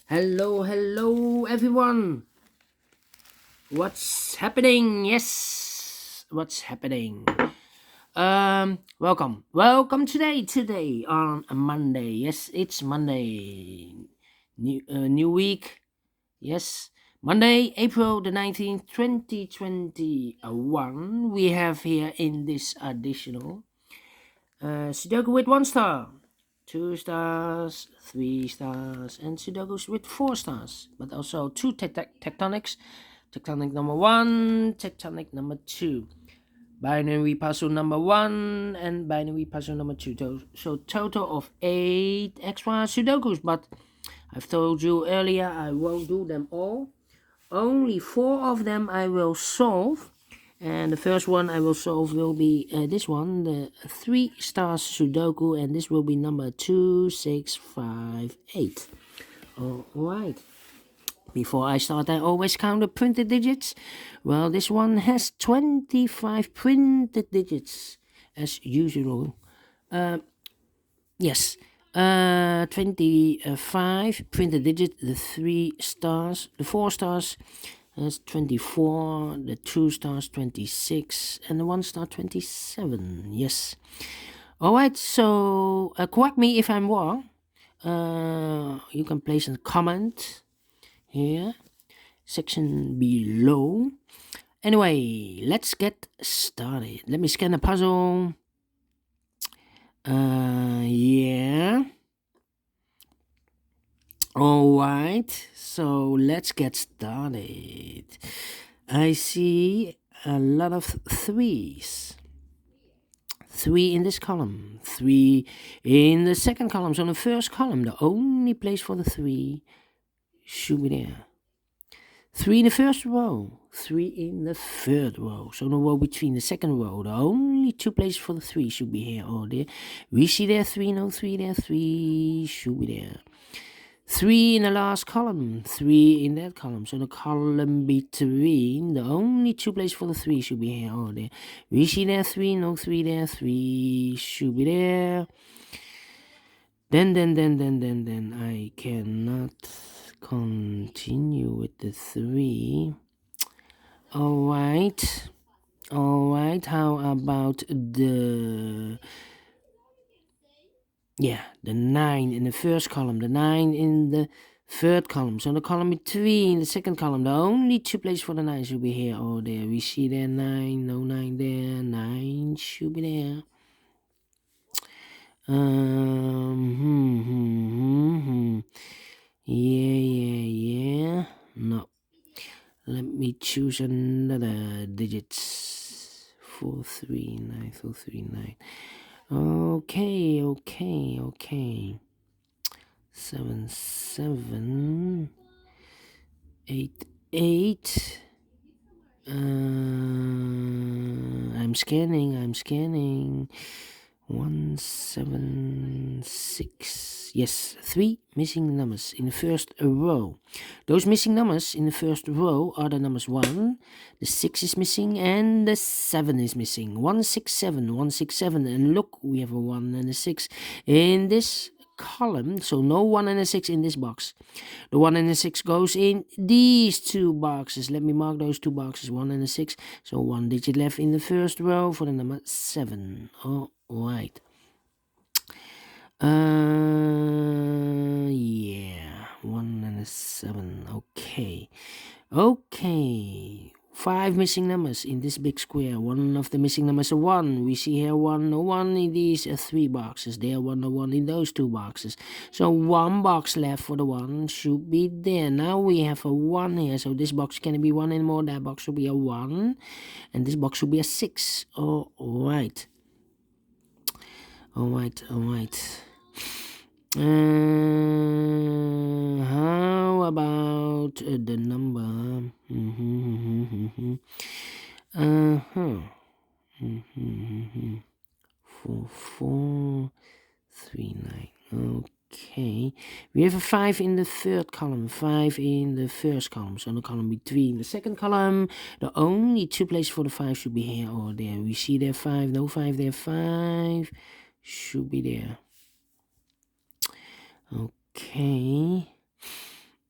Hello, everyone. What's happening? Yes, what's happening? Welcome today on a Monday. Yes, it's Monday. New week. Yes, Monday, April the 19th, 2021. We have here in this additional Sudoku with 1 star, 2 stars, 3 stars, and Sudokus with 4 stars, but also two tectonics. Tectonic number 1, tectonic number 2, binary puzzle number 1, and binary puzzle number 2. So total of 8 extra Sudokus, but I've told you earlier I won't do them all. Only 4 of them I will solve. And the first one I will solve will be this one, the 3 stars Sudoku, and this will be number 2658. Alright. Before I start, I always count the printed digits. Well, this one has 25 printed digits, as usual. Yes, 25 printed digits, the 3 stars, the 4 stars, that's 24, the 2 stars 26, and the 1 star 27. Yes. Alright, so correct me if I'm wrong. You can place a comment here, section below. Anyway, let's get started. Let me scan the puzzle. Yeah. Alright, so let's get started. I see a lot of 3s. 3 in this column, 3 in the second column. So in the first column, the only place for the 3 should be there. 3 in the first row, 3 in the third row. So the row between the second row, the only 2 places for the 3 should be here or there. We see there 3, no 3 there, 3 should be there. 3 in the last column, 3 in that column. So the column between, the only 2 places for the 3 should be here or there. We see there 3, no 3 there, 3 should be there. Then I cannot continue with the 3. Alright, how about the 9 in the first column, the 9 in the third column. So the column between the second column, the only 2 places for the 9 should be here or there. We see there 9, no 9 there, 9 should be there. Yeah. No. Let me choose another digits. 439, 439. Okay. 7, 7, 8, 8. I'm scanning. 1, 7, 6. Yes, 3 missing numbers in the first row. Those missing numbers in the first row are the numbers 1, the 6 is missing, and the 7 is missing. 167. And look, we have a 1 and a 6 in this column, so no 1 and a 6 in this box. The 1 and a 6 goes in these 2 boxes. Let me mark those 2 boxes, 1 and a 6. So 1 digit left in the first row for the number 7. Alright. Yeah, 1 and a 7. Okay. 5 missing numbers in this big square. One of the missing numbers is a 1. We see here 1, no 1 in these 3 boxes. There 1, no 1 in those 2 boxes. So 1 box left for the 1 should be there. Now we have a 1 here. So this box can't be 1 anymore. That box will be a 1. And this box should be a 6. Alright. How about the number? 4439. Okay, we have a 5 in the third column, 5 in the first column. So the column between the second column, the only 2 places for the 5 should be here or there. We see there 5, no 5 there, 5 should be there. Okay.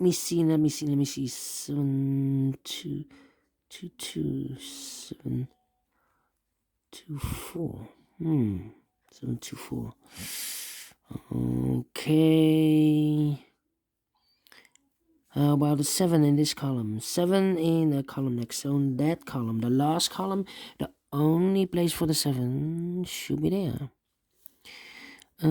me see. 7, 2, 2, 2, 7, 2, 4. 7, 2, 4. Okay. How about the 7 in this column? 7 in the column next. So in that column, the last column, the only place for the 7 should be there. 4,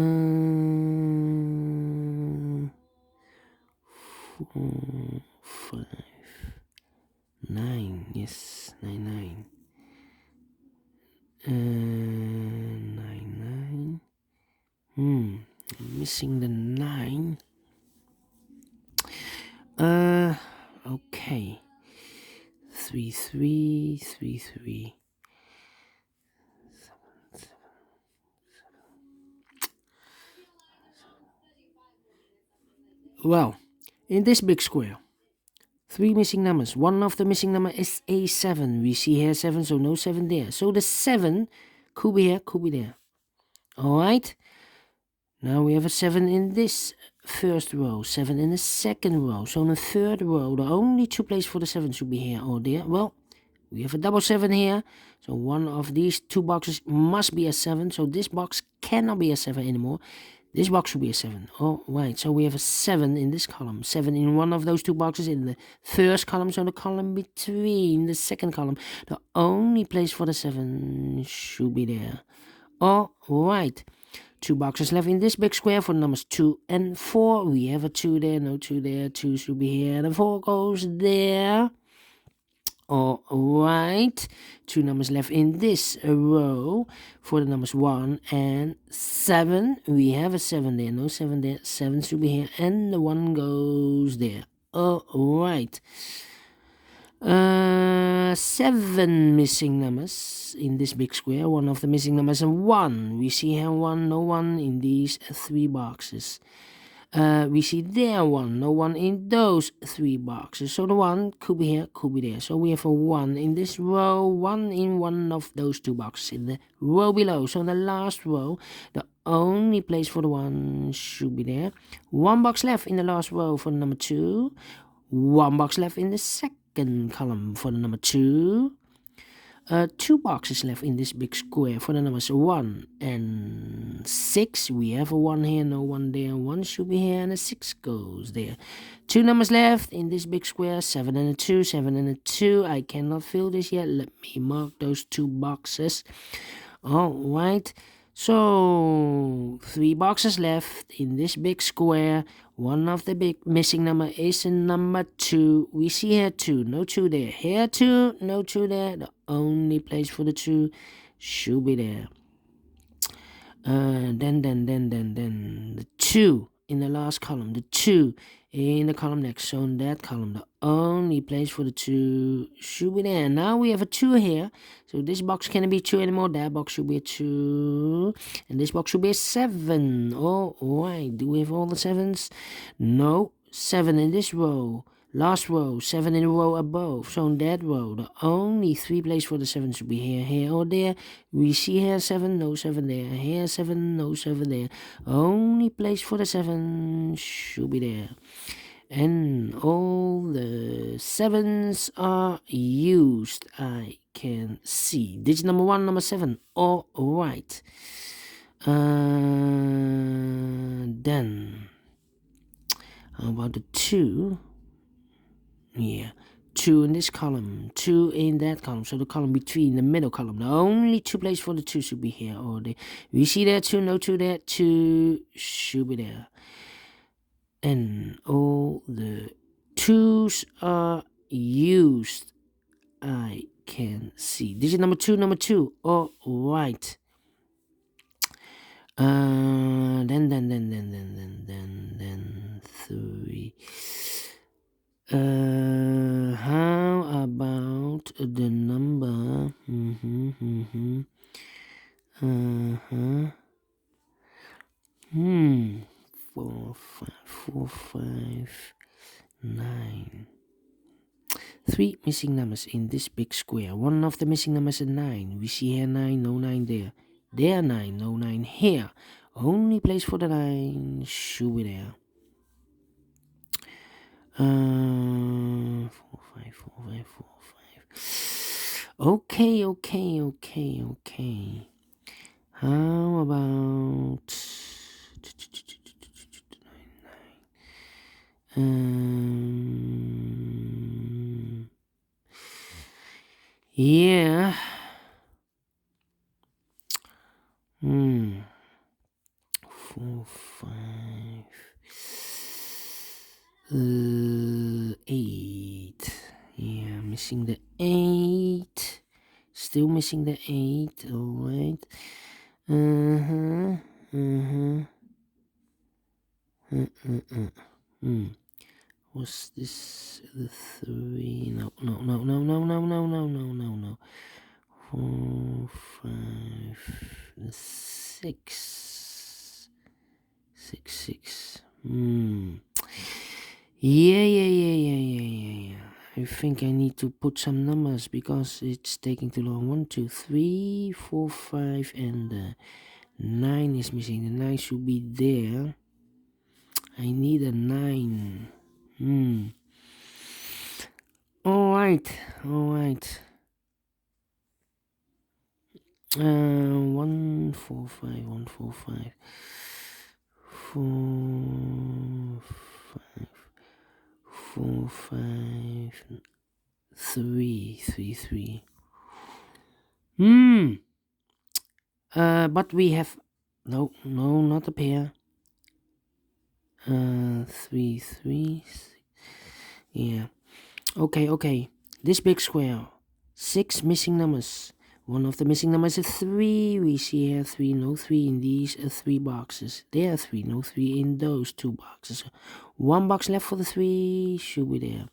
5, 9. Yes, 9, 9. 9, 9. Missing the 9. Okay. 3, 3, 3, 3. 7, 7. Well, in this big square, 3 missing numbers. One of the missing number is a 7. We see here 7, so no 7 there. So the 7 could be here, could be there. Alright. Now we have a 7 in this first row, 7 in the second row. So in the third row, the only 2 places for the 7 should be here or there. Well, we have a double 7 here. So one of these 2 boxes must be a 7. So this box cannot be a 7 anymore. This box should be a 7. Oh, right. So we have a 7 in this column. 7 in one of those 2 boxes in the first column. So the column between the second column. The only place for the 7 should be there. All right. 2 boxes left in this big square for numbers 2 and 4. We have a 2 there, no 2 there. 2 should be here. The 4 goes there. All right. 2 numbers left in this row for the numbers 1 and 7. We have a 7 there, no 7 there. 7 should be here, and the 1 goes there. All right. 7 missing numbers in this big square. One of the missing numbers is 1. We see here 1, no 1 in these 3 boxes. We see there 1, no 1 in those 3 boxes. So the 1 could be here, could be there. So we have a 1 in this row, 1 in one of those 2 boxes in the row below. So in the last row, the only place for the 1 should be there. 1 box left in the last row for the number 2. 1 box left in the second column for the number 2. 2 boxes left in this big square for the numbers 1 and 6. We have a 1 here, no 1 there. 1 should be here, and a 6 goes there. 2 numbers left in this big square, 7 and a 2, 7 and a 2. I cannot fill this yet. Let me mark those 2 boxes. All right. So 3 boxes left in this big square. One of the big missing number is in number 2. We see here 2, no 2 there. Here 2, no 2 there. The only place for the 2 should be there. Then the 2 in the last column. The 2 in the column next. So in that column, the only place for the 2 should be there. Now we have a 2 here. So this box cannot be 2 anymore. That box should be a 2. And this box should be a 7. Oh, right. Do we have all the 7s? No. 7 in this row. Last row, 7 in the row above. So in that row, the only 3 places for the 7 should be here, here, or there. We see here 7, no 7 there. Here 7, no 7 there. Only place for the 7 should be there. And all the 7s are used. I can see. Digit number 1, number 7. All right. Then, how about the 2? Yeah, 2 in this column, 2 in that column. So the column between the middle column. The only 2 places for the 2 should be here or there. We see there 2, no 2 there. 2 should be there. And all the 2s are used. I can see. Digit number 2, number 2. All right. Then 3. How about the number? 4, 5, 9. 3 missing numbers in this big square. One of the missing numbers is 9. We see here 9, no 9 there. There 9, no 9 here. Only place for the 9 should be there. 4, 5, 4, 5, 4, 5. Okay. How about yeah. 4, 5, 8. Yeah, missing the 8. Still missing the 8. Alright. What's this? The 3. No. 4, 5, 6. 6. Yeah. I think I need to put some numbers because it's taking too long. 1, 2, 3, 4, 5, and the 9 is missing. The 9 should be there. I need a 9. Alright. 1, 4, 5, 1, 4, 5. 4, 5, 4, 5, 3, 3. But we have no, not a pair. 3, 3. Yeah. Okay. This big square. 6 missing numbers. One of the missing numbers is 3. We see here 3, no 3 in these 3 boxes. There are 3, no 3 in those 2 boxes. 1 box left for the 3. Should be there.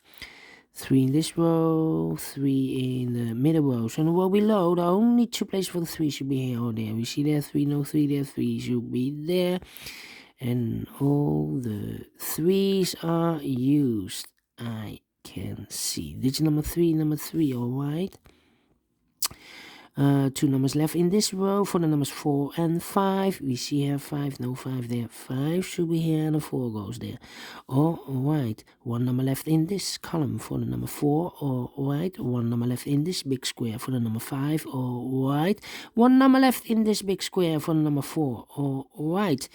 3 in this row, 3 in the middle row. So in the row below, the only 2 places for the 3 should be here or there. We see there 3, no 3, there 3 should be there. And all the 3s are used. I can see. Digit number 3, alright. 2 numbers left in this row for the numbers 4 and 5. We see here 5, no 5 there. 5 should be here and the 4 goes there. Alright, 1 number left in this column for the number 4. Alright, 1 number left in this big square for the number 5. Alright, 1 number left in this big square for the number 4. Alright,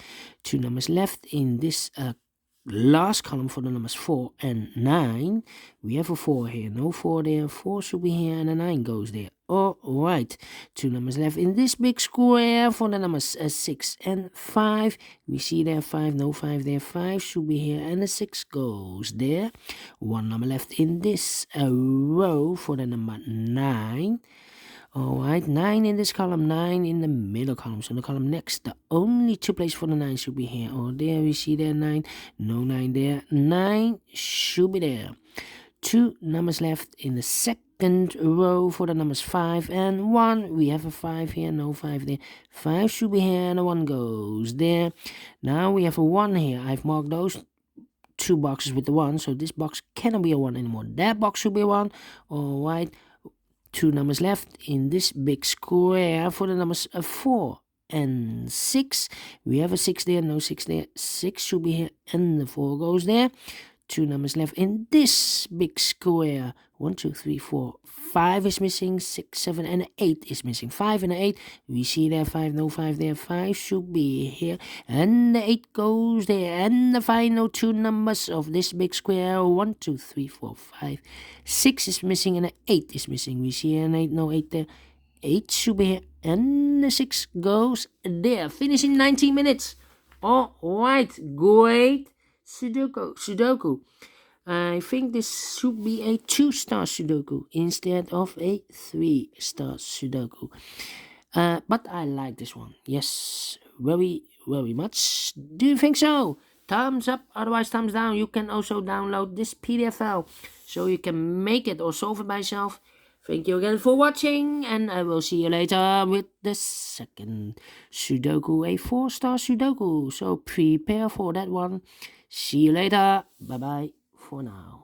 2 numbers left in this last column for the numbers 4 and 9. We have a 4 here, no 4 there. 4 should be here and a 9 goes there. Alright, 2 numbers left in this big square for the numbers 6 and 5. We see there 5, no 5 there. 5 should be here and the 6 goes there. 1 number left in this row for the number 9. Alright, 9 in this column, 9 in the middle column. So the column next, the only 2 places for the 9 should be here or there. We see there 9, no 9 there. 9 should be there. 2 numbers left in the second row for the numbers 5 and 1. We have a 5 here, no 5 there. 5 should be here and a 1 goes there. Now we have a 1 here. I've marked those 2 boxes with the 1, so this box cannot be a 1 anymore. That box should be a 1. Alright, 2 numbers left in this big square for the numbers 4 and 6. We have a 6 there, no 6 there. 6 should be here and the 4 goes there. 2 numbers left in this big square. 1, 2, 3, 4, 5 is missing. 6, 7, and 8 is missing. 5 and 8. We see there 5, no 5 there. 5 should be here. And the 8 goes there. And the final 2 numbers of this big square. 1, 2, 3, 4, 5. 6 is missing and the 8 is missing. We see an 8, no 8 there. 8 should be here. And the 6 goes there. Finish in 19 minutes. Alright, great. Sudoku. I think this should be a 2-star Sudoku instead of a 3-star Sudoku. But I like this one. Yes, very much. Do you think so? Thumbs up, otherwise thumbs down. You can also download this PDF file so you can make it or solve it by yourself. Thank you again for watching, and I will see you later with the second Sudoku, a 4-star Sudoku. So prepare for that one. See you later. Bye bye for now.